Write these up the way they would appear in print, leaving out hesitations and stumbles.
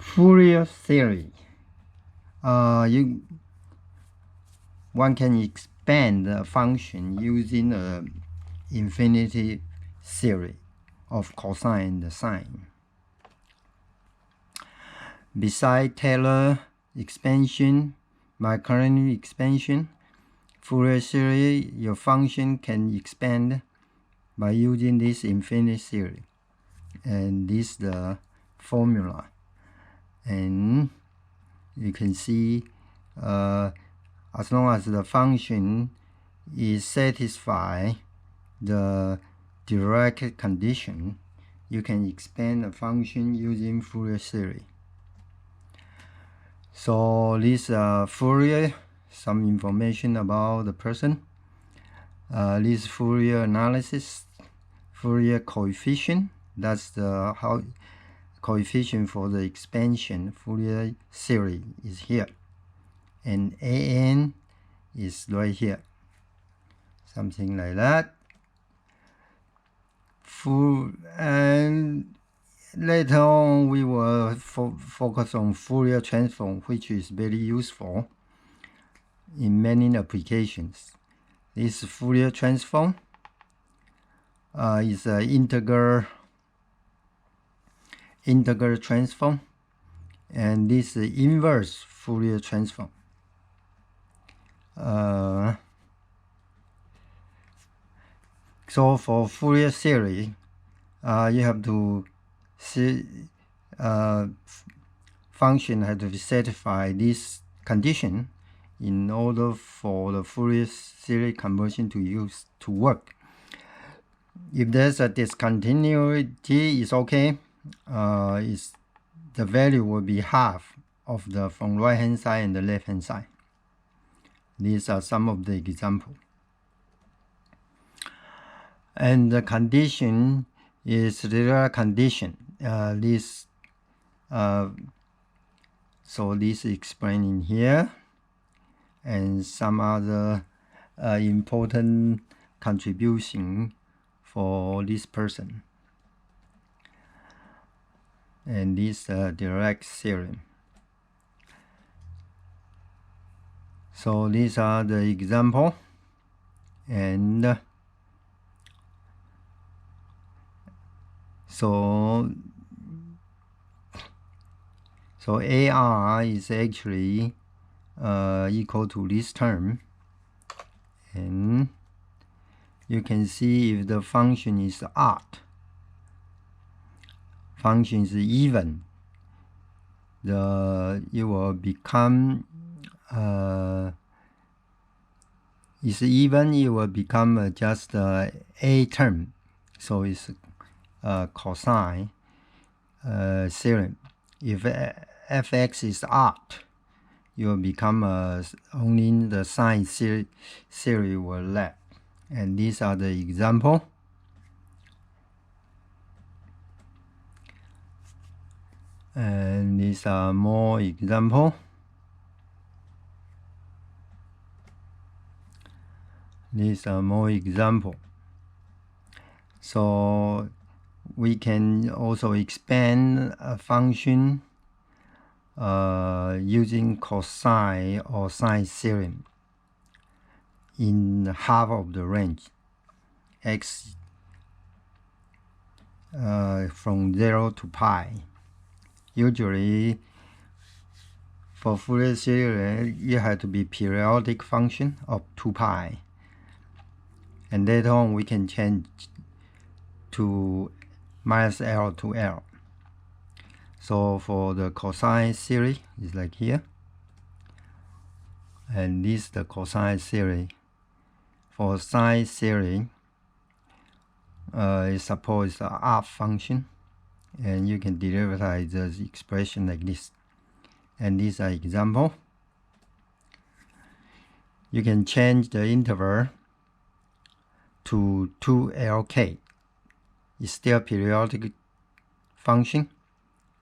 Fourier Series. One can expand a function using an infinity series of cosine and sine. Besides Taylor expansion, by current expansion, Fourier series, your function can expand by using this infinity series. And this is the formula. And you can see as long as the function is satisfy the direct condition, you can expand a function using Fourier series. So this Fourier, some information about the person. This Fourier analysis, Fourier coefficient, that's the coefficient for the expansion. Fourier series is here, and an is right here, something like that. And later on we will focus on Fourier transform, which is very useful in many applications. This Fourier transform is an integral transform, and this is inverse Fourier transform. So for Fourier series, you have to see function has to satisfy this condition in order for the Fourier series conversion to work. If there's a discontinuity, it's okay. The value will be half of the from right hand side and the left hand side. These are some of the examples. And the condition is regular condition. So this is explained in here, and some other important contribution for this person. And this direct theorem. So these are the example, and so AR is actually equal to this term, and you can see if the function is odd, function is even, it will become is even, it will become just a term, so it's cosine theorem. If fx is odd, it will become only the sine series will left. And these are the example. And these are more example. These are more example. So we can also expand a function using cosine or sine theorem in half of the range, x from 0 to pi. Usually for Fourier series, it has to be periodic function of 2 pi. And later on we can change to minus L to L. So for the cosine series, is like here. And this is the cosine series. For sine series, suppose it's an odd function, and you can derive the expression like this. And these are example. You can change the interval to 2LK. It's still periodic function,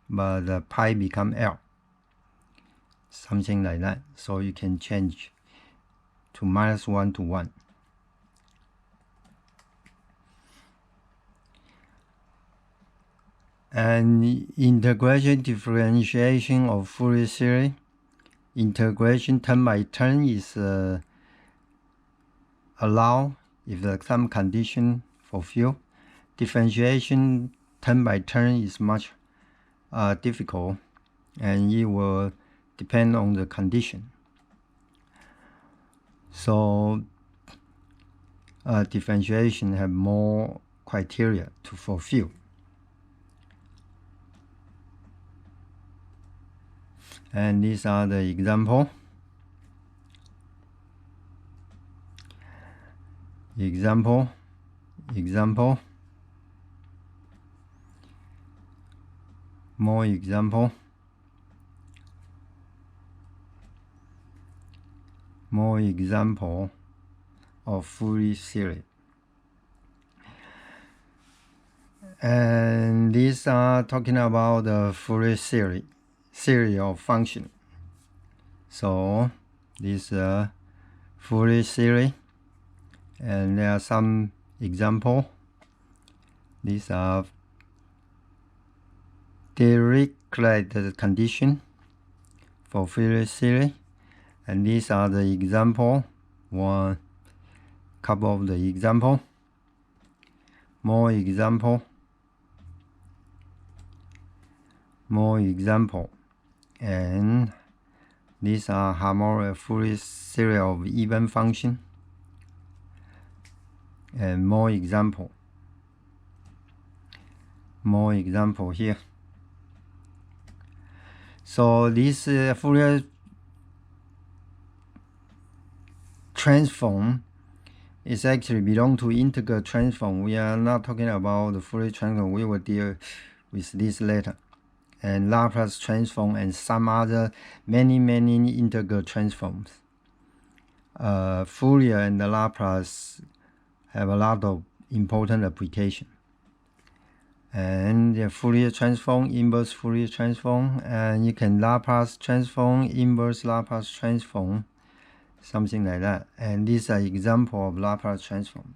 but the pi become L, something like that. So you can change to -1 to 1. And integration differentiation of Fourier series. Integration term by term is allowed if some condition fulfilled. Differentiation term by term is much difficult, and it will depend on the condition. So differentiation have more criteria to fulfill. And these are the example. Example. More example. More example of Fourier series. And these are talking about the Fourier series of function. So this Fourier series, and there are some example. These are Dirichlet condition for Fourier series, and these are the example. One couple of the example. More example. And these are harmonic Fourier series of even function, and more example here. So this Fourier transform is actually belong to integral transform. We are not talking about the Fourier transform. We will deal with this later. And Laplace transform and some other many integral transforms. Fourier and the Laplace have a lot of important application. And the Fourier transform, inverse Fourier transform, and you can Laplace transform, inverse Laplace transform, something like that. And these are example of Laplace transform.